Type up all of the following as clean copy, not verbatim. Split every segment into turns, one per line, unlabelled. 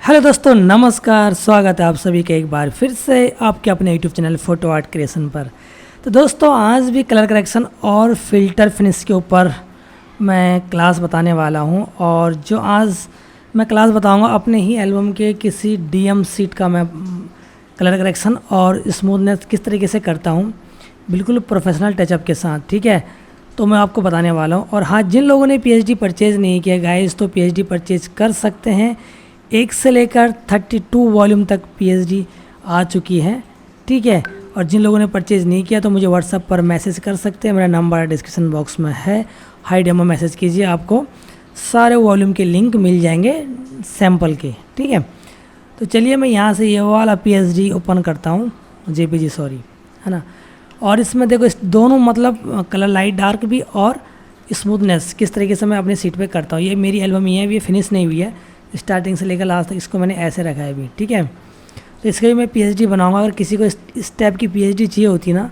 Hello दोस्तों, नमस्कार। स्वागत है आप सभी का एक बार फिर से आपके अपने YouTube channel photo art creation पर। तो दोस्तों, आज भी कलर करेक्शन और फिल्टर फिनिश के ऊपर मैं क्लास बताने वाला हूं। और जो आज मैं क्लास बताऊंगा अपने ही एल्बम के किसी डीएम सीट का मैं कलर करेक्शन और स्मूथनेस किस तरीके से करता हूं, बिल्कुल प्रोफेशनल टचअप के साथ। ठीक है, तो मैं आपको बताने वाला हूं। और हाँ, जिन लोगों ने पीएचडी परचेज़ नहीं किया गाइस, तो पीएचडी परचेज़ कर सकते हैं। 1 से लेकर 32 वॉल्यूम तक पीएचडी आ चुकी है। ठीक है, और जिन लोगों ने परचेज़ नहीं किया तो मुझे व्हाट्सएप पर मैसेज कर सकते हैं। मेरा नंबर डिस्क्रिप्शन बॉक्स में है, हाई डेमो मैसेज कीजिए, आपको सारे वॉल्यूम के लिंक मिल जाएंगे सैम्पल के। ठीक है, तो चलिए मैं यहाँ से ये वाला पीएचडी ओपन करता हूँ, जेपीजी सॉरी, है ना। और इसमें देखो, इस दोनों मतलब कलर लाइट डार्क भी और स्मूथनेस किस तरीके से मैं अपनी सीट पे करता हूँ। ये मेरी एल्बम ही है, ये फिनिश नहीं हुई है, स्टार्टिंग से लेकर लास्ट तक इसको मैंने ऐसे रखा है अभी। ठीक है, तो इसका भी मैं पीएचडी बनाऊंगा। अगर किसी को इस टाइप की पीएचडी चाहिए होती ना,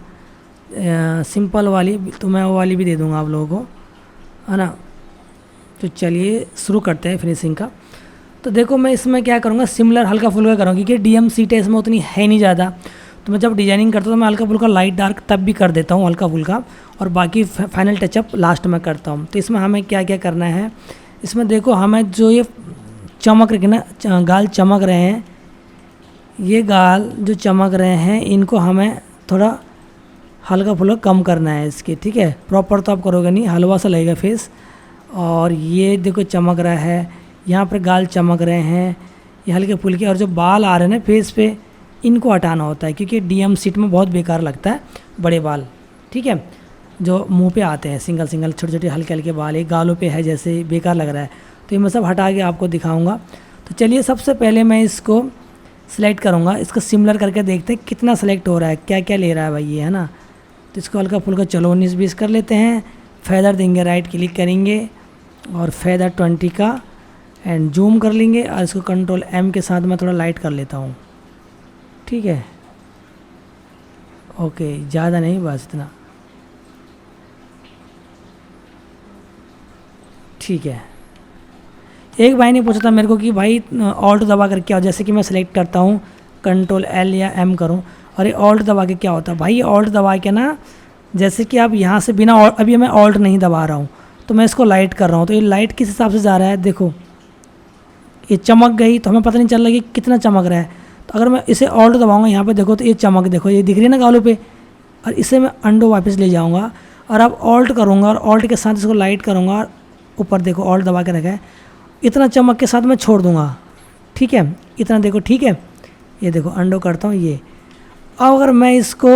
सिंपल वाली, तो मैं वो वाली भी दे दूंगा आप लोगों को, है ना। तो चलिए शुरू करते हैं फिनिशिंग का। तो देखो, मैं इसमें क्या करूँगा, सिमिलर हल्का फुल्का करूँगा, क्योंकि डीएम सीटें इसमें उतनी है नहीं ज़्यादा। तो मैं जब डिजाइनिंग करता हूँ तो मैं हल्का फुल्का लाइट डार्क तब भी कर देता हूँ, हल्का फुल्का, और बाकी फाइनल टचअप लास्ट में करता हूँ। तो इसमें हमें क्या क्या करना है, इसमें देखो, हमें जो ये चमक रहे ना, गाल चमक रहे हैं, ये गाल जो चमक रहे हैं, इनको हमें थोड़ा हल्का फुल्का कम करना है इसके। ठीक है, प्रॉपर तो आप करोगे नहीं, हलवा सा लगेगा फेस। और ये देखो चमक रहा है, यहाँ पर गाल चमक रहे हैं, ये हल्के फुल्के। और जो बाल आ रहे हैं ना फेस पे, इनको हटाना होता है, क्योंकि डीएम सीट में बहुत बेकार लगता है बड़े बाल। ठीक है, जो मुंह पे आते हैं सिंगल सिंगल छोटे छोटे हल्के हल्के बाल, ये गालों पे है जैसे, बेकार लग रहा है। तो ये मैं सब हटा के आपको दिखाऊंगा। तो चलिए, सबसे पहले मैं इसको सिलेक्ट करूंगा, इसको सिमिलर करके देखते हैं कितना सेलेक्ट हो रहा है, क्या क्या ले रहा है भाई ये, है ना। तो इसको हल्का फुल्का चलो 19-20 कर लेते हैं। फेदर देंगे, राइट क्लिक करेंगे और फेदर 20 का एंड जूम कर लेंगे। और इसको कंट्रोल M के साथ मैं थोड़ा लाइट कर लेता हूँ। ठीक है, ओके, ज़्यादा नहीं, बस इतना। ठीक है, एक भाई ने पूछा था मेरे को कि भाई ऑल्ट दबा कर क्या हो, जैसे कि मैं सेलेक्ट करता हूँ कंट्रोल L या M करूँ, और ये ऑल्ट दबा के क्या होता है भाई। ये ऑल्ट दबा के ना, जैसे कि आप यहाँ से बिना अभी मैं ऑल्ट नहीं दबा रहा हूँ, तो मैं इसको लाइट कर रहा हूँ, तो ये लाइट किस हिसाब से जा रहा है, देखो ये चमक गई, तो हमें पता नहीं चल रहा कि कितना चमक रहा है। तो अगर मैं इसे ऑल्ट दबाऊँगा यहाँ पर, देखो तो ये चमक, देखो ये दिख रही है ना गालों पर। और इसे मैं अंडो वापस ले जाऊँगा और अब ऑल्ट करूँगा, और ऑल्ट के साथ इसको लाइट करूँगा, और ऊपर देखो ऑल्ट दबा के रखा है, इतना चमक के साथ मैं छोड़ दूंगा। ठीक है, इतना देखो। ठीक है, ये देखो अंडो करता हूँ ये। अब अगर मैं इसको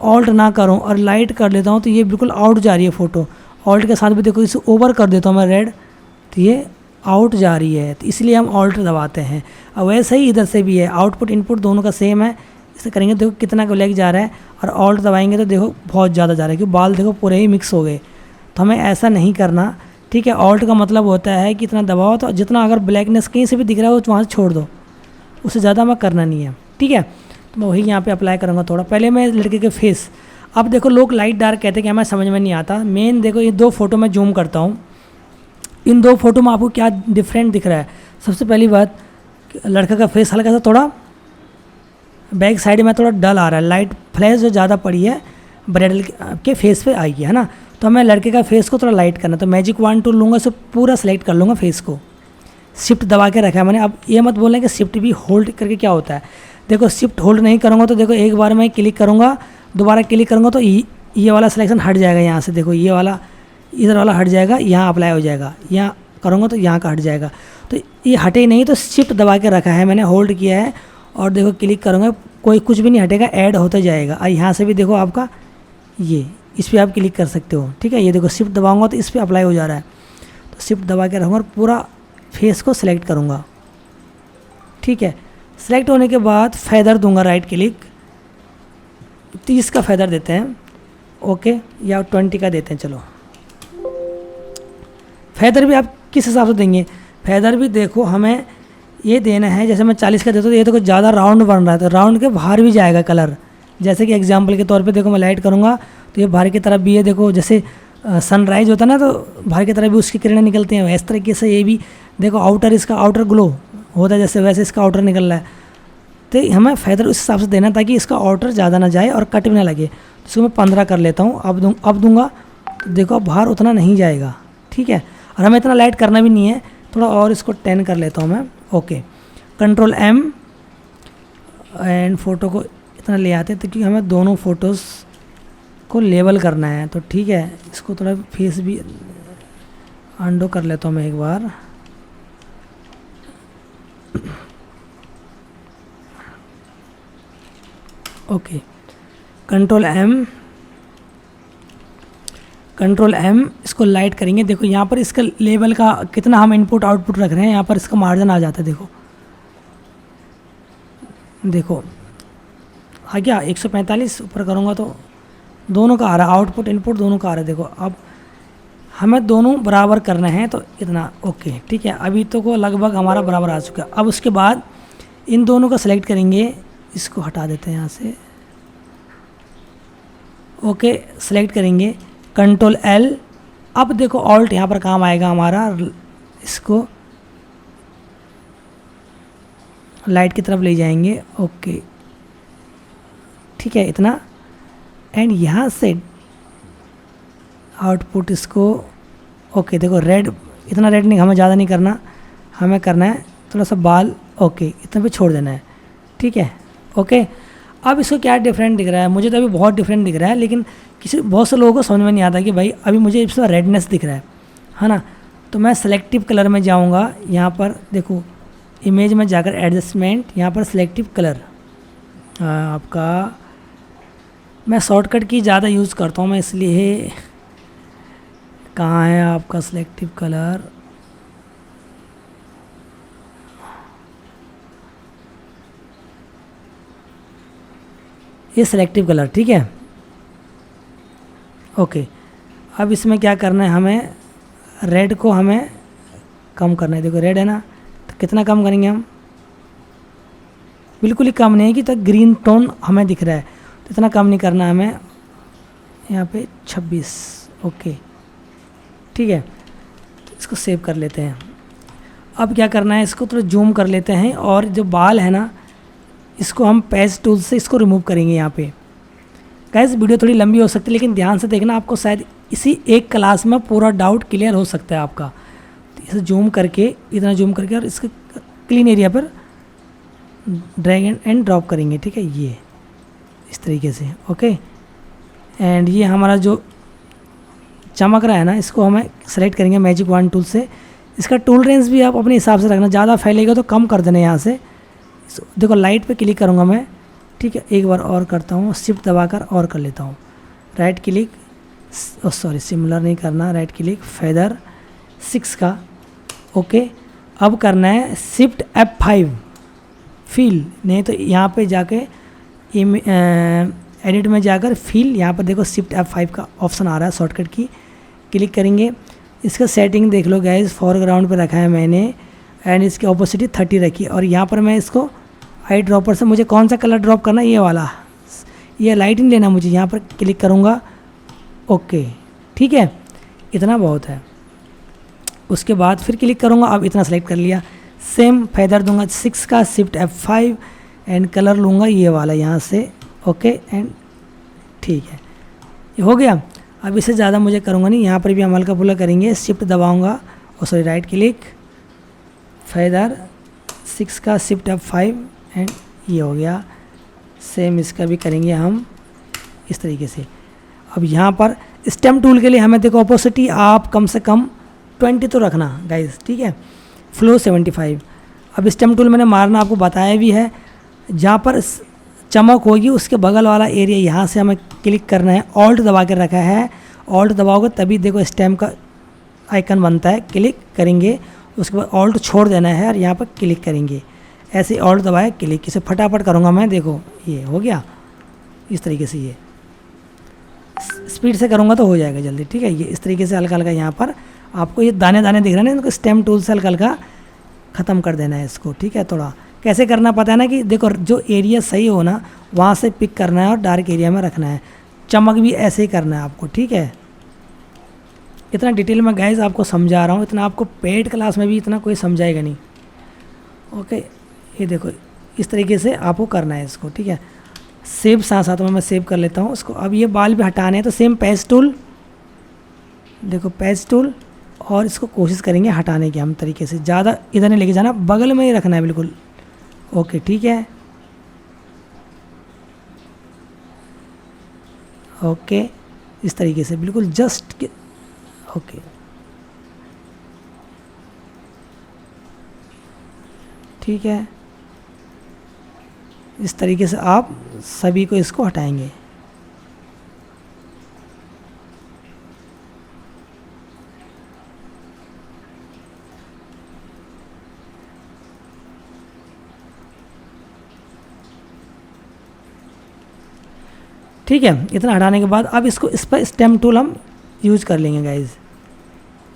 ऑल्ट ना करूँ और लाइट कर लेता हूँ, तो ये बिल्कुल आउट जा रही है फ़ोटो। ऑल्ट के साथ भी देखो, इसे ओवर कर देता हूँ मैं रेड, तो ये आउट जा रही है, तो इसलिए हम ऑल्ट दबाते हैं। अब वैसे ही इधर से भी है, आउटपुट इनपुट दोनों का सेम है। इसे करेंगे, देखो कितना ब्लैक जा रहा है, और ऑल्ट दबाएंगे तो देखो बहुत ज़्यादा जा रहा है, क्योंकि बाल देखो पूरे ही मिक्स हो गए। तो हमें ऐसा नहीं करना। ठीक है, ऑल्ट का मतलब होता है कि इतना दबाओ, तो जितना अगर ब्लैकनेस कहीं से भी दिख रहा है वो वहाँ से छोड़ दो, उससे ज़्यादा मैं करना नहीं है। ठीक है, तो मैं वही यहाँ पे अप्लाई करूँगा थोड़ा। पहले मैं लड़के के फेस, अब देखो लोग लाइट डार्क कहते हैं कि हमें समझ में नहीं आता। मेन देखो, ये 2 फोटो में जूम करता हूँ, इन 2 फोटो में आपको क्या डिफरेंट दिख रहा है। सबसे पहली बात, लड़का का फेस हल्का सा थोड़ा बैक साइड में थोड़ा डल आ रहा है, लाइट फ्लैश जो ज़्यादा पड़ी है ब्राइडल के फेस पे आएगी, है ना। तो हमें लड़के का फेस को थोड़ा लाइट करना, तो मैजिक वॉन्ड टूल लूँगा, इसे पूरा सेलेक्ट कर लूँगा फेस को। शिफ्ट दबा के रखा है मैंने। अब ये मत बोलना कि शिफ्ट भी होल्ड करके क्या होता है। देखो, शिफ्ट होल्ड नहीं करूँगा तो देखो, एक बार मैं क्लिक करूँगा, दोबारा क्लिक करूँगा तो ये वाला सिलेक्शन हट जाएगा यहाँ से। देखो ये वाला, इधर वाला हट जाएगा, यहाँ अप्लाई हो जाएगा। यहाँ करूँगा तो यहाँ का हट जाएगा, तो ये हटे ही नहीं। तो शिफ्ट दबा के रखा है मैंने, होल्ड किया है, और देखो क्लिक करूँगा, कोई कुछ भी नहीं हटेगा, ऐड होता जाएगा। और यहाँ से भी देखो आपका ये, इस पर आप क्लिक कर सकते हो। ठीक है, ये देखो शिफ्ट दबाऊंगा तो इस पर अप्लाई हो जा रहा है, तो शिफ्ट दबा के रहूँगा और पूरा फेस को सिलेक्ट करूँगा। ठीक है, सिलेक्ट होने के बाद फेदर दूंगा, राइट क्लिक, 30 का फेदर देते हैं, ओके, या 20 का देते हैं। चलो, फेदर भी आप किस हिसाब से देंगे, फेदर भी देखो हमें ये देना है, जैसे मैं 40 का देता हूँ, ये तो कुछ ज़्यादा राउंड बन रहा है, तो राउंड के बाहर भी जाएगा कलर। जैसे कि एग्जाम्पल के तौर पे देखो, मैं लाइट करूँगा तो ये बाहर की तरफ भी है, देखो जैसे सनराइज होता है ना, तो बाहर की तरफ भी उसकी किरणें निकलती हैं, इस तरीके से ये भी देखो आउटर, इसका आउटर ग्लो होता है जैसे वैसे इसका आउटर निकल रहा है, तो हमें फेदर उस हिसाब से देना ताकि इसका आउटर ज़्यादा ना जाए और कट भी ना लगे। तो इसको मैं 15 कर लेता हूँ। अब दूंगा तो देखो बाहर उतना नहीं जाएगा, ठीक है। और हमें इतना लाइट करना भी नहीं है, थोड़ा और इसको 10 कर लेता हूँ मैं। Okay, control M and photo को इतना ले आते हैं क्योंकि हमें दोनों फ़ोटोज़ को लेबल करना है। तो ठीक है, इसको थोड़ा फेस भी अंडो कर लेता हूँ मैं एक बार। ओके, कंट्रोल M इसको लाइट करेंगे। देखो यहाँ पर इसका लेवल का कितना हम इनपुट आउटपुट रख रहे हैं, यहाँ पर इसका मार्जिन आ जाता है। देखो आ गया 145। ऊपर करूँगा तो दोनों का आ रहा है, आउटपुट इनपुट दोनों का आ रहा है। देखो अब हमें दोनों बराबर करना है तो इतना। ओके ठीक है, अभी तो को लगभग हमारा बराबर आ चुका है। अब उसके बाद इन दोनों का सेलेक्ट करेंगे, इसको हटा देते हैं यहाँ से। ओके, सेलेक्ट करेंगे, कंट्रोल L। अब देखो ऑल्ट यहाँ पर काम आएगा हमारा, इसको लाइट की तरफ ले जाएंगे। ओके ठीक है, इतना। एंड यहाँ से आउटपुट इसको, ओके देखो रेड, इतना रेड नहीं, हमें ज़्यादा नहीं करना, हमें करना है थोड़ा सा बाल। ओके, इतना पे छोड़ देना है, ठीक है। ओके, अब इसको क्या डिफरेंट दिख रहा है, मुझे तो अभी बहुत डिफरेंट दिख रहा है, लेकिन बहुत से लोगों को समझ में नहीं आता कि भाई अभी मुझे इसमें रेडनेस दिख रहा है ना। तो मैं सेलेक्टिव कलर में जाऊँगा, यहाँ पर देखो इमेज में जाकर एडजस्टमेंट, यहाँ पर सेलेक्टिव कलर आपका, मैं शॉर्टकट की ज़्यादा यूज़ करता हूँ मैं, इसलिए कहाँ है आपका सेलेक्टिव कलर। ये सेलेक्टिव कलर, ठीक है। ओके, अब इसमें क्या करना है, हमें रेड को हमें कम करना है। देखो रेड है ना, तो कितना कम करेंगे हम, बिल्कुल ही कम नहीं है कि तो ग्रीन टोन हमें दिख रहा है, तो इतना कम नहीं करना हमें, यहाँ पे 26। ओके ठीक है, तो इसको सेव कर लेते हैं। अब क्या करना है, इसको थोड़ा जूम कर लेते हैं और जो बाल है ना, इसको हम पैच टूल से इसको रिमूव करेंगे। यहाँ पे गाइस वीडियो थोड़ी लंबी हो सकती है, लेकिन ध्यान से देखना, आपको शायद इसी एक क्लास में पूरा डाउट क्लियर हो सकता है आपका। तो इसे जूम करके, इतना जूम करके, और इसके क्लीन एरिया पर ड्रैग एंड ड्रॉप करेंगे, ठीक है, ये इस तरीके से। ओके, एंड ये हमारा जो चमक रहा है ना, इसको हमें सेलेक्ट करेंगे मैजिक वॉन्ड टूल से। इसका टूल रेंज भी आप अपने हिसाब से रखना, ज़्यादा फैलेगा तो कम कर देना यहाँ से। देखो लाइट पे क्लिक करूँगा मैं, ठीक है, एक बार और करता हूँ, शिफ्ट दबाकर और कर लेता हूँ, राइट क्लिक, सॉरी सिमिलर नहीं करना, राइट क्लिक, फेदर 6 का। ओके, अब करना है शिफ्ट F5 फील, नहीं तो यहाँ पे जाके एडिट में जाकर फील, यहाँ पर देखो शिफ्ट F5 का ऑप्शन आ रहा है शॉर्टकट की, क्लिक करेंगे। इसका सेटिंग देख लो गाइस, फॉरग्राउंड पे रखा है मैंने, एंड इसकी ऑपोसिटी 30 रखी, और यहाँ पर मैं इसको आई ड्रॉपर से मुझे कौन सा कलर ड्रॉप करना है, ये वाला, ये लाइट नहीं लेना मुझे, यहाँ पर क्लिक करूँगा। ओके ठीक है, इतना बहुत है। उसके बाद फिर क्लिक करूँगा, अब इतना सेलेक्ट कर लिया, सेम फेदर दूंगा 6 का, शिफ्ट F5 एंड कलर लूँगा ये वाला यहाँ से। ओके एंड ठीक है, ये हो गया। अब इससे ज़्यादा मुझे करूँगा नहीं, यहाँ पर भी हम हल्का फुल्का करेंगे, शिफ्ट दबाऊँगा, और सॉरी राइट क्लिक, फेदर 6 का, शिफ्ट F5 एंड ये हो गया। सेम इसका भी करेंगे हम इस तरीके से। अब यहाँ पर स्टेम टूल के लिए हमें देखो ऑपोसिटी आप कम से कम 20 तो रखना गाइस, ठीक है, फ्लो 75। अब स्टेम टूल मैंने मारना आपको बताया भी है, जहाँ पर चमक होगी उसके बगल वाला एरिया यहाँ से हमें क्लिक करना है, ऑल्ट दबा के रखा है, ऑल्ट दबाओगे तभी देखो स्टेम का आइकन बनता है, क्लिक करेंगे, उसके बाद ऑल्ट छोड़ देना है और यहाँ पर क्लिक करेंगे, ऐसे ऑल्ट दबाए क्लिक, इसे फटाफट करूँगा मैं, देखो ये हो गया इस तरीके से, ये स्पीड से करूँगा तो हो जाएगा जल्दी, ठीक है। ये इस तरीके से हल्का हल्का यहाँ पर आपको ये दाने दाने दिख रहे हैं ना, इनको स्टेम टूल से हल्का हल्का ख़त्म कर देना है इसको, ठीक है। थोड़ा कैसे करना पता है ना, कि देखो जो एरिया सही हो ना वहाँ से पिक करना है और डार्क एरिया में रखना है, चमक भी ऐसे ही करना है आपको, ठीक है। इतना डिटेल में गाइस आपको समझा रहा हूँ, इतना आपको पेड क्लास में भी इतना कोई समझाएगा नहीं। ओके, ये देखो इस तरीके से आपको करना है इसको, ठीक है। सेव साथ साथ में मैं सेव कर लेता हूँ उसको। अब ये बाल भी हटाने हैं तो सेम पेज टूल, देखो पेज टूल, और इसको कोशिश करेंगे हटाने की हम तरीके से, ज़्यादा इधर नहीं लेके जाना, बगल में ही रखना है बिल्कुल। ओके ठीक है, ओके इस तरीके से बिल्कुल जस्ट, ओके ठीक है। इस तरीके से आप सभी को इसको हटाएंगे। ठीक है, इतना हटाने के बाद अब इसको, इस पर स्टेम टूल हम यूज़ कर लेंगे गाइज,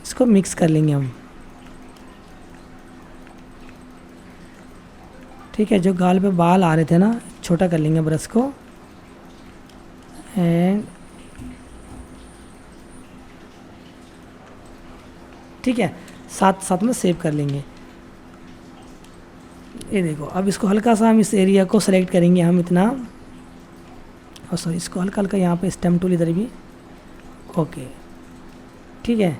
इसको मिक्स कर लेंगे हम। ठीक है, जो गाल पे बाल आ रहे थे ना, छोटा कर लेंगे ब्रश को, एंड ठीक है, साथ साथ में सेव कर लेंगे। ये देखो, अब इसको हल्का सा हम इस एरिया को सेलेक्ट करेंगे हम इतना, और सॉरी इसको हल्का हल्का यहाँ पे स्टेम टूल इधर भी, ओके ठीक है।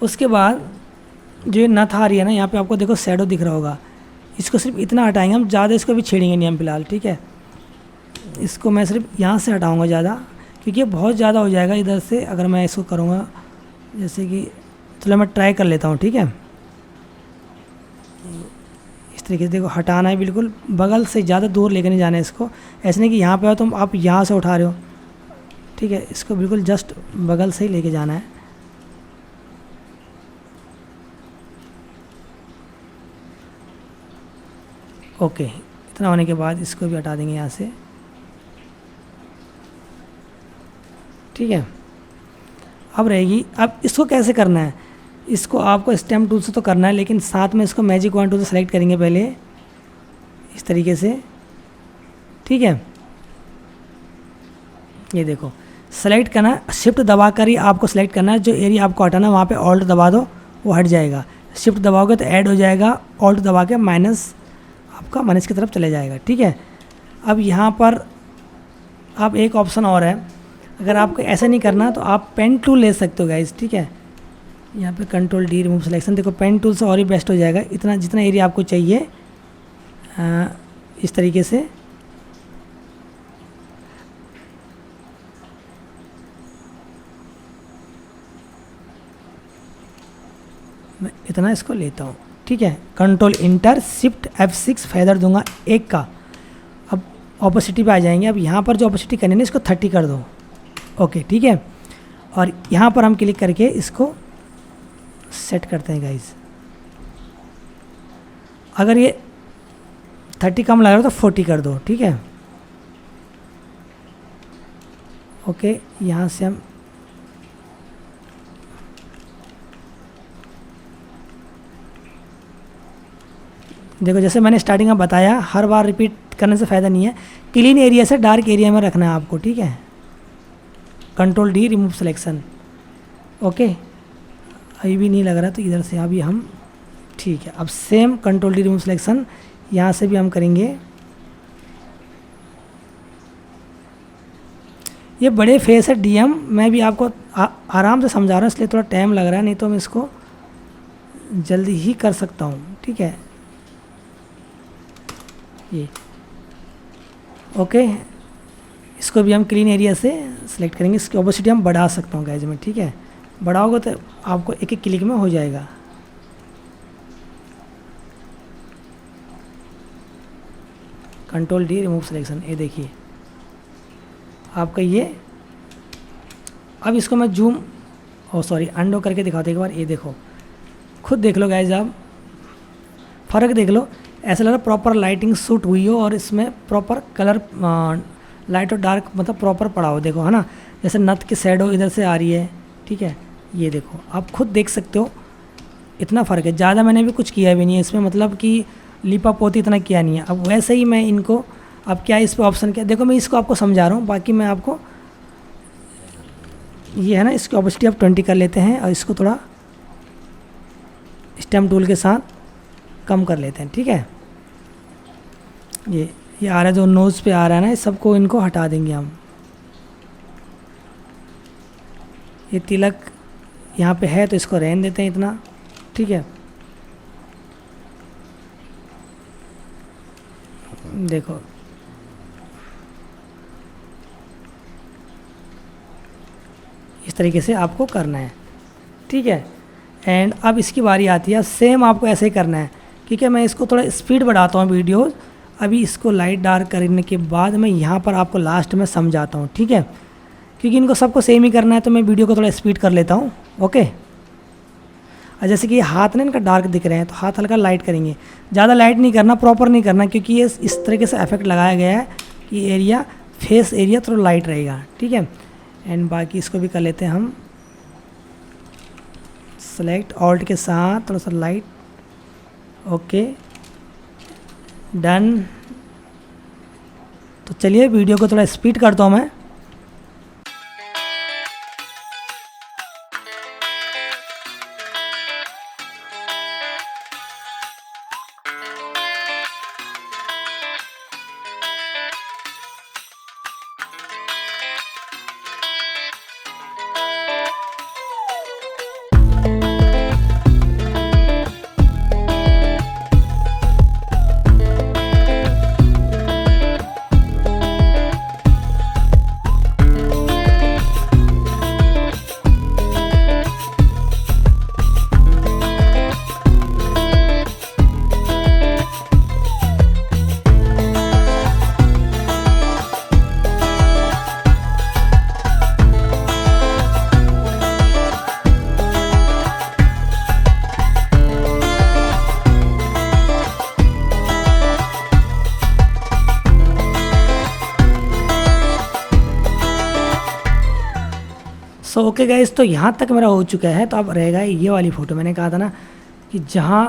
उसके बाद जो ये नथ आ रही है ना, यहाँ पे आपको देखो शैडो दिख रहा होगा, इसको सिर्फ इतना हटाएंगे हम, ज़्यादा इसको भी छेड़ेंगे नहीं हम फिलहाल, ठीक है। इसको मैं सिर्फ यहाँ से हटाऊँगा ज़्यादा, क्योंकि ये बहुत ज़्यादा हो जाएगा इधर से अगर मैं इसको करूँगा, जैसे कि चलो मैं ट्राई कर लेता हूँ, ठीक है। इस तरीके से देखो हटाना है बिल्कुल, बगल से ज़्यादा दूर लेकर नहीं जाना है इसको, ऐसे नहीं कि यहाँ पे हो तो आप यहाँ से उठा रहे हो, ठीक है। इसको बिल्कुल जस्ट बगल से ही लेके जाना है। ओके, इतना होने के बाद इसको भी हटा देंगे यहाँ से, ठीक है। अब रहेगी, अब इसको कैसे करना है, इसको आपको स्टेम टूल से तो करना है, लेकिन साथ में इसको मैजिक वॉन्ड टूल से सेलेक्ट करेंगे पहले इस तरीके से, ठीक है। ये देखो सेलेक्ट करना, शिफ्ट दबा कर ही आपको सेलेक्ट करना है, जो एरिया आपको हटाना है वहाँ पे ऑल्ट दबा दो, वो हट जाएगा। शिफ्ट दबाओगे तो ऐड हो जाएगा, ऑल्ट दबा के माइनस, आपका माइनस की तरफ चले जाएगा, ठीक है। अब यहाँ पर आप एक ऑप्शन और है, अगर आपको ऐसा नहीं करना तो आप पेन टूल ले सकते हो गाइस, ठीक है। यहाँ पे कंट्रोल डी रिमूव सिलेक्शन, देखो पेन टूल से और ही बेस्ट हो जाएगा, इतना जितना एरिया आपको चाहिए इस तरीके से। मैं इतना इसको लेता हूँ, ठीक है। Control inter shift F6 feather दूंगा एक का। अब ऑपोसिटी पे आ जाएंगे, अब यहाँ पर जो ऑपोसिटी करनी है इसको 30 कर दो, ओके ठीक है। और यहाँ पर हम क्लिक करके इसको सेट करते हैं गाइस। अगर ये 30 कम लग रहा है तो 40 कर दो, ठीक है। ओके, यहाँ से हम देखो, जैसे मैंने स्टार्टिंग में बताया, हर बार रिपीट करने से फ़ायदा नहीं है, क्लीन एरिया से डार्क एरिया में रखना है आपको, ठीक है। Control D remove selection, okay. अभी भी नहीं लग रहा तो इधर से अभी हम, ठीक है। अब same control D remove selection यहाँ से भी हम करेंगे। ये बड़े फेस है डीएम, मैं भी आपको आराम से समझा रहा हूँ, इसलिए थोड़ा टाइम लग रहा है, नहीं तो मैं इसको जल्दी ही कर सकता हूँ, ठीक है। ये ओके, इसको भी हम क्लीन एरिया से सिलेक्ट करेंगे, इसकी ऑपोसिटी हम बढ़ा सकता हूँ गाइस में, ठीक है। बढ़ाओगे तो आपको एक एक क्लिक में हो जाएगा। कंट्रोल डी रिमूव सिलेक्शन, ये देखिए आपका ये। अब इसको मैं जूम, ओ सॉरी अंडो करके दिखाते एक बार, ये देखो खुद देख लो गाइस, आप फ़र्क देख लो, ऐसा लग रहा है प्रॉपर लाइटिंग सूट हुई हो और इसमें प्रॉपर कलर लाइट और डार्क मतलब प्रॉपर पड़ा हो, देखो है ना। जैसे नथ की शैडो इधर से आ रही है, ठीक है। ये देखो आप खुद देख सकते हो, इतना फ़र्क है। ज़्यादा मैंने भी कुछ किया भी नहीं है इसमें, मतलब कि लिपा पोती इतना किया नहीं है। अब वैसे ही मैं इनको, अब क्या इस पर ऑप्शन क्या, देखो मैं इसको आपको समझा रहा हूँ, बाकी मैं आपको, ये है ना, इसकी ऑपोसिटी आप 20 कर लेते हैं और इसको थोड़ा स्टेम टूल के साथ कम कर लेते हैं। ठीक है, ये आ रहा है जो नोज़ पे आ रहा है ना, इस सबको इनको हटा देंगे हम। ये तिलक यहाँ पे है तो इसको रहने देते हैं इतना। ठीक है, देखो इस तरीके से आपको करना है। ठीक है, एंड अब इसकी बारी आती है, सेम आपको ऐसे ही करना है। ठीक है, मैं इसको थोड़ा स्पीड बढ़ाता हूँ वीडियो। अभी इसको लाइट डार्क करने के बाद मैं यहाँ पर आपको लास्ट में समझाता हूँ। ठीक है, क्योंकि इनको सबको सेम ही करना है तो मैं वीडियो को थोड़ा स्पीड कर लेता हूँ। ओके, और जैसे कि हाथ ना इनका डार्क दिख रहे हैं तो हाथ हल्का लाइट करेंगे, ज़्यादा लाइट नहीं करना, प्रॉपर नहीं करना, क्योंकि ये इस तरीके से इफेक्ट लगाया गया है कि एरिया, फेस एरिया थोड़ा लाइट रहेगा। ठीक है, एंड बाकी इसको भी कर लेते हैं हम सेलेक्ट ऑल्ट के साथ थोड़ा सा लाइट। Okay, done. तो चलिए वीडियो को थोड़ा स्पीड करता हूँ मैं। सो ओके गाइस, तो यहाँ तक मेरा हो चुका है। तो अब रहेगा ये वाली फ़ोटो, मैंने कहा था ना कि जहाँ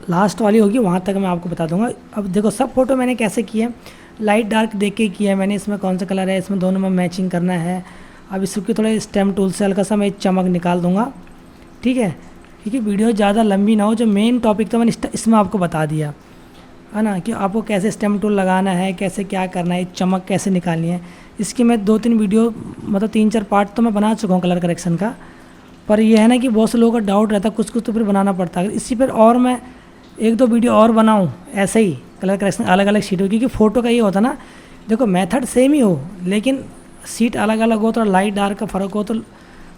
लास्ट वाली होगी वहाँ तक मैं आपको बता दूंगा। अब देखो सब फ़ोटो मैंने कैसे किए, लाइट डार्क देख के किया है मैंने। इसमें कौन सा कलर है, इसमें दोनों में मैचिंग करना है। अब इसके थोड़े स्टेम टूल से हल्का सा मैं चमक निकाल दूँगा। ठीक है, क्योंकि वीडियो ज़्यादा लंबी ना हो, जो मेन टॉपिक तो मैंने इसमें आपको बता दिया है ना, कि आपको कैसे स्टेम टूल लगाना है, कैसे क्या करना है, चमक कैसे निकालनी है। इसकी मैं 2-3 वीडियो, मतलब 3-4 पार्ट तो मैं बना चुका हूँ कलर करेक्शन का। पर यह है ना कि बहुत से लोगों का डाउट रहता है, कुछ तो फिर बनाना पड़ता है। इसी पर और मैं 1-2 वीडियो और बनाऊँ ऐसे ही कलर करेक्शन अलग अलग शीट हो, क्योंकि फ़ोटो का ये होता ना, देखो मेथड सेम ही हो लेकिन सीट अलग अलग हो, थोड़ा लाइट डार्क का फ़र्क हो, तो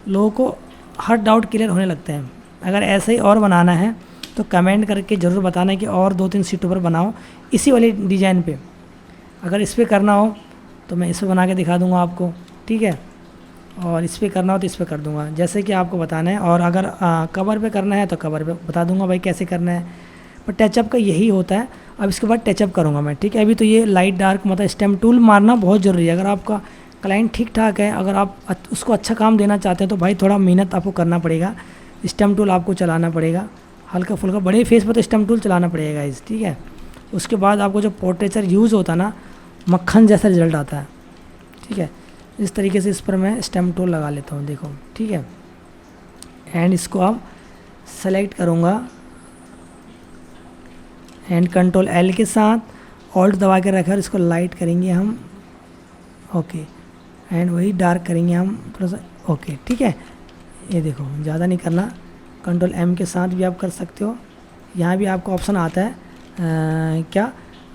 लोगों को हर डाउट क्लियर होने लगते हैं। अगर ऐसे ही और बनाना है तो कमेंट करके ज़रूर बताना कि और 2-3 सीटों पर बनाओ इसी वाली डिज़ाइन पे। अगर इस पर करना हो तो मैं इस पर बना के दिखा दूंगा आपको। ठीक है, और इस पर करना हो तो इस पर कर दूंगा, जैसे कि आपको बताना है। और अगर कवर पे करना है तो कवर पे बता दूंगा भाई कैसे करना है। पर टचअप का यही होता है। अब इसके बाद टचअप करूँगा मैं। ठीक है, अभी तो ये लाइट डार्क मतलब स्टेम टूल मारना बहुत ज़रूरी है। अगर आपका क्लाइंट ठीक ठाक है, अगर आप उसको अच्छा काम देना चाहते हैं तो भाई थोड़ा मेहनत आपको करना पड़ेगा। स्टेम टूल आपको चलाना पड़ेगा, हल्का फुल्का, बड़े फेस पर तो स्टेम टूल चलाना पड़ेगा इस। ठीक है, उसके बाद आपको जो पोर्ट्रेचर यूज़ होता है ना, मक्खन जैसा रिजल्ट आता है। ठीक है, इस तरीके से इस पर मैं स्टेम टूल लगा लेता हूँ, देखो। ठीक है, एंड इसको अब सेलेक्ट करूँगा एंड कंट्रोल एल के साथ ऑल्ट दबा के रखा, इसको लाइट करेंगे हम। ओके, एंड वही डार्क करेंगे हम थोड़ा सा। ओके, ठीक है, ये देखो ज़्यादा नहीं करना। कंट्रोल एम के साथ भी आप कर सकते हो। यहाँ भी आपको ऑप्शन आता है क्या,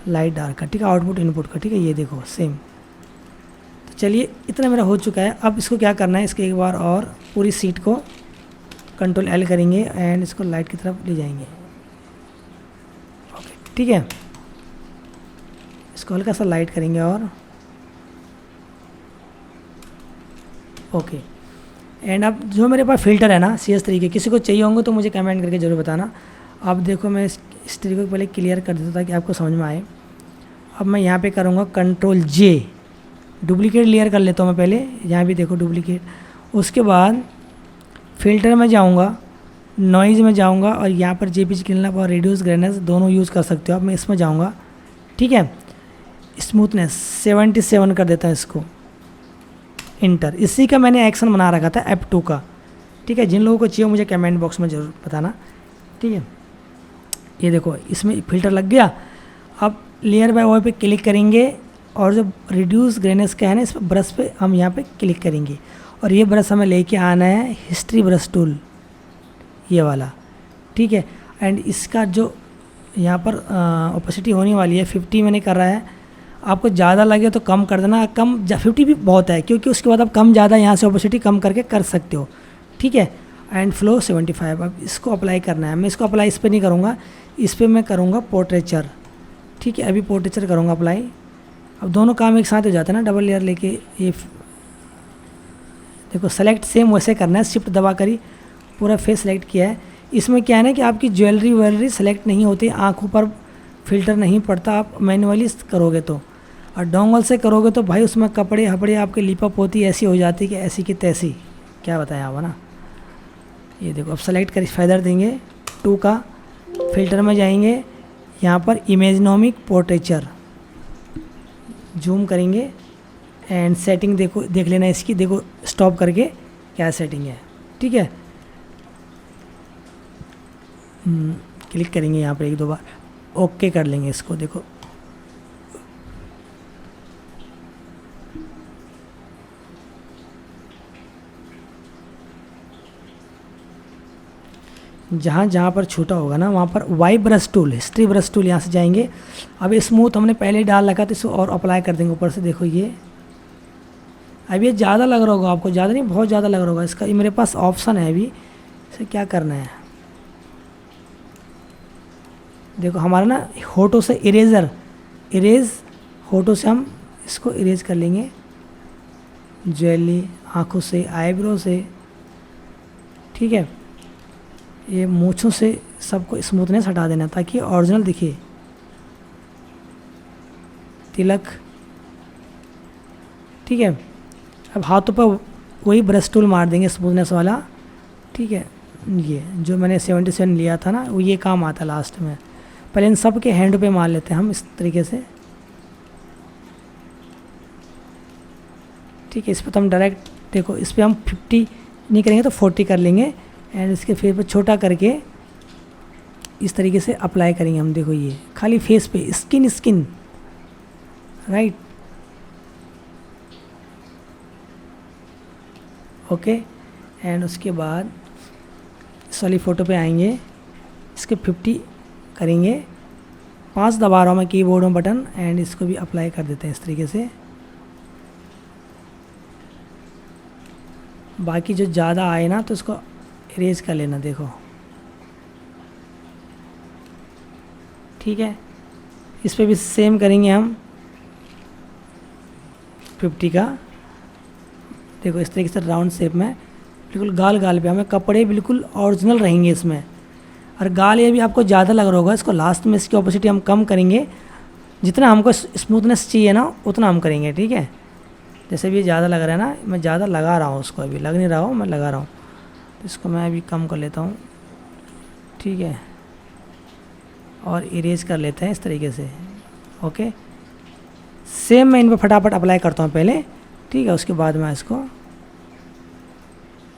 लाइट डार्क का। ठीक है, आउटपुट इनपुट का। ठीक है, ये देखो सेम। तो चलिए इतना मेरा हो चुका है। अब इसको क्या करना है, इसके एक बार और पूरी सीट को कंट्रोल एल करेंगे एंड इसको लाइट की तरफ ले जाएंगे। ओके, ठीक है, इसको हल्का सा लाइट करेंगे और ओके। एंड अब जो मेरे पास फ़िल्टर है ना CS तरीके, किसी को चाहिए होंगे तो मुझे कमेंट करके ज़रूर बताना। अब देखो मैं इस तरीके को पहले क्लियर कर देता ताकि आपको समझ में आए। अब मैं यहाँ पे करूँगा कंट्रोल J, डुप्लीकेट लेयर कर लेता हूँ मैं पहले। यहाँ भी देखो डुप्लीकेट। उसके बाद फ़िल्टर में जाऊँगा, नॉइज़ में जाऊँगा और यहाँ पर JPG क्लीनअप और रेड्यूस ग्रेनेस दोनों यूज़ कर सकते हो। अब मैं इसमें जाऊँगा। ठीक है, स्मूथनेस 77 कर देता है इसको, इंटर। इसी का मैंने एक्शन बना रखा था F2 का। ठीक है, जिन लोगों को चाहिए मुझे कमेंट बॉक्स में ज़रूर बताना। ठीक है, ये देखो इसमें फ़िल्टर लग गया। अब लेयर बाय लेयर पे क्लिक करेंगे और जो रिड्यूस ग्रेनेस का है ना, इस पर ब्रश पे हम यहाँ पे क्लिक करेंगे और ये ब्रश हमें लेके आना है हिस्ट्री ब्रश टूल, ये वाला, ठीक है। एंड इसका जो यहाँ पर ओपेसिटी होने वाली है 50 मैंने कर रहा है। आपको ज़्यादा लगे तो कम कर देना, कम 50 भी बहुत है, क्योंकि उसके बाद आप कम ज़्यादा यहाँ से ओपेसिटी कम करके कर सकते हो, ठीक है। And flow 75। अब इसको अप्लाई करना है। मैं इसको अप्लाई इस पर नहीं करूँगा, इस पर मैं करूँगा पोर्ट्रेचर, ठीक है। अभी पोर्ट्रेचर करूँगा अप्लाई। अब दोनों काम एक साथ हो जाता है ना, डबल लेयर लेके। ये देखो सेलेक्ट सेम वैसे करना है, शिफ्ट दबा कर ही पूरा फेस सेलेक्ट किया है। इसमें क्या है ना कि आपकी ज्वेलरी सेलेक्ट नहीं होती, आँखों पर फिल्टर नहीं पड़ता आप मैनुअली करोगे तो। और डोंगल से करोगे तो भाई उसमें कपड़े हपड़े आपके लिपअप होती, ऐसी हो जाती कि ऐसी की तैसी, क्या बताएं आप, है ना। ये देखो अब सेलेक्ट कर फेदर देंगे 2 का, फिल्टर में जाएंगे, यहाँ पर इमेजनॉमिक पोर्ट्रेचर जूम करेंगे एंड सेटिंग देखो, देख लेना इसकी, देखो स्टॉप करके क्या सेटिंग है, ठीक है। क्लिक करेंगे यहाँ पर 1-2 बार, ओके कर लेंगे इसको। देखो जहाँ जहाँ पर छूटा होगा ना वहाँ पर Y brush tool, history brush tool, यहाँ से जाएंगे। अब स्मूथ हमने पहले डाल रखा तो इसको और अप्लाई कर देंगे ऊपर से। देखो ये अब ये ज़्यादा लग रहा होगा आपको, ज़्यादा नहीं बहुत ज़्यादा लग रहा होगा। इसका मेरे पास ऑप्शन है अभी, इसे क्या करना है, देखो हमारा ना होठों से इरेज होठों से हम इसको इरेज कर लेंगे, ज्वेलरी, आँखों से, आईब्रो से, ठीक है। ये मूँछों से सबको स्मूथनेस हटा देना ताकि ओरिजिनल दिखे। तिलक, ठीक है। अब हाथों पर वही ब्रश टूल मार देंगे स्मूथनेस वाला, ठीक है। ये जो मैंने 77 लिया था ना, वो ये काम आता है लास्ट में। पहले इन सब के हैंड पे मार लेते हैं हम इस तरीके से, ठीक है। इस पर तो हम डायरेक्ट देखो, इस पर हम 50 नहीं करेंगे तो 40 कर लेंगे एंड इसके फेस पे छोटा करके इस तरीके से अप्लाई करेंगे हम। देखो ये खाली फेस पे, स्किन राइट, ओके। एंड उसके बाद इस वाली फ़ोटो पे आएंगे, इसके 50 करेंगे, 5 दबा रहा हूँ मैं कीबोर्ड में बटन, एंड इसको भी अप्लाई कर देते हैं इस तरीके से। बाकी जो ज़्यादा आए ना तो इसको इरेज कर लेना, देखो, ठीक है। इस पे भी सेम करेंगे हम 50 का। देखो इस तरीके से राउंड शेप में, बिल्कुल गाल पे हमें कपड़े बिल्कुल ओरिजिनल रहेंगे इसमें। और गाल ये भी आपको ज़्यादा लग रहा होगा, इसको लास्ट में इसकी ऑपोसिटी हम कम करेंगे, जितना हमको स्मूथनेस चाहिए ना उतना हम करेंगे, ठीक है। जैसे भी ज़्यादा लग रहा है ना, मैं ज़्यादा लगा रहा हूँ उसको, अभी लग नहीं रहा हूँ, मैं लगा रहा हूँ, तो इसको मैं अभी कम कर लेता हूँ, ठीक है। और इरेज कर लेते हैं इस तरीके से, ओके। सेम मैं इन पर फटाफट अप्लाई करता हूँ पहले, ठीक है। उसके बाद मैं इसको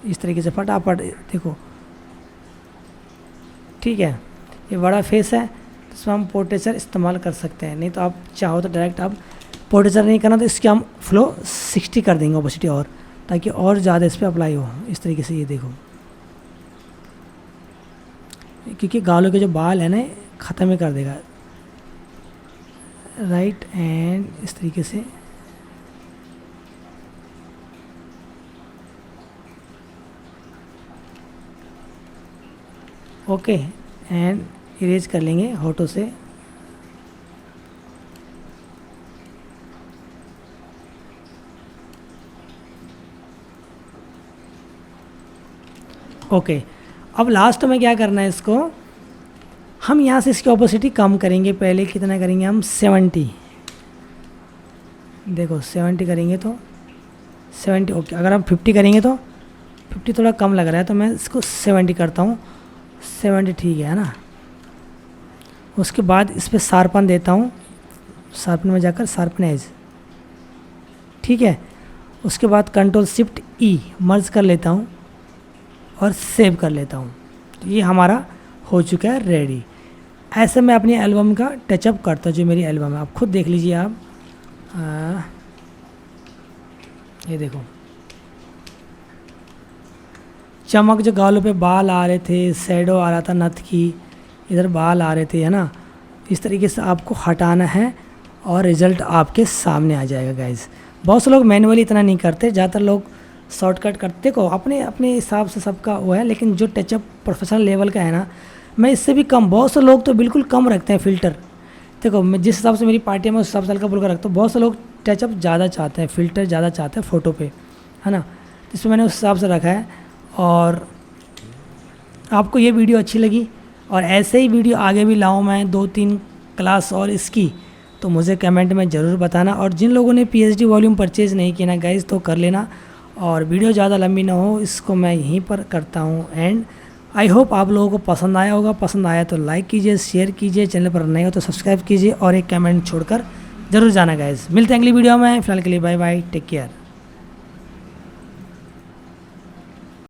इस तरीके से फटाफट, देखो, ठीक है। ये बड़ा फेस है तो इसमें हम पोर्ट्रेचर इस्तेमाल कर सकते हैं, नहीं तो आप चाहो तो डायरेक्ट आप पोर्ट्रेचर नहीं करना तो इसके हम फ्लो 60 कर देंगे ओपेसिटी, और ताकि और ज़्यादा इस पर अप्लाई हो इस तरीके से। ये देखो, क्योंकि गालों के जो बाल है ना ख़त्म ही कर देगा, राइट। एंड इस तरीके से ओके, एंड इरेज कर लेंगे होठों से। ओके, अब लास्ट में क्या करना है, इसको हम यहाँ से इसकी ऑपोसिटी कम करेंगे। पहले कितना करेंगे हम, 70, देखो 70 करेंगे तो 70, ओके। अगर हम 50 करेंगे तो 50 थोड़ा कम लग रहा है तो मैं इसको 70 करता हूँ, 70 ठीक है ना। उसके बाद इस पर शार्पन देता हूँ, शार्पन में जाकर शार्पन एज, ठीक है। उसके बाद कंट्रोल शिफ्ट ई मर्ज कर लेता हूँ और सेव कर लेता हूँ। तो ये हमारा हो चुका है रेडी। ऐसे मैं अपनी एल्बम का टचअप करता हूँ, जो मेरी एल्बम है आप खुद देख लीजिए आप। ये देखो चमक, जो गालों पे बाल आ रहे थे, शैडो आ रहा था नथ की, इधर बाल आ रहे थे, है ना, इस तरीके से आपको हटाना है और रिज़ल्ट आपके सामने आ जाएगा गाइज़। बहुत से लोग मैनुअली इतना नहीं करते, ज़्यादातर लोग शॉर्टकट करते को अपने अपने हिसाब से सबका वो है, लेकिन जो टचअप प्रोफेशनल लेवल का है ना, मैं इससे भी कम, बहुत से लोग तो बिल्कुल कम रखते हैं फ़िल्टर। देखो मैं जिस हिसाब से मेरी पार्टी में उस हिसाब से हल्का फुल्का रखता हूँ, बहुत से लोग टचअप ज़्यादा चाहते हैं, फ़िल्टर ज़्यादा चाहते हैं फ़ोटो पे, है ना, इसमें मैंने उस हिसाब से रखा है। और आपको ये वीडियो अच्छी लगी और ऐसे ही वीडियो आगे भी लाऊं मैं 2-3 क्लास और इसकी, तो मुझे कमेंट में ज़रूर बताना। और जिन लोगों ने PhD वॉल्यूम परचेज़ नहीं किया ना गाइज़, तो कर लेना। और वीडियो ज़्यादा लंबी ना हो, इसको मैं यहीं पर करता हूँ एंड। आई होप आप लोगों को पसंद आया होगा। पसंद आया तो लाइक कीजिए, शेयर कीजिए, चैनल पर नए हो तो सब्सक्राइब कीजिए और एक कमेंट छोड़कर ज़रूर जाना गाइज़। मिलते हैं अगली वीडियो में, फिलहाल के लिए बाय बाय, टेक केयर।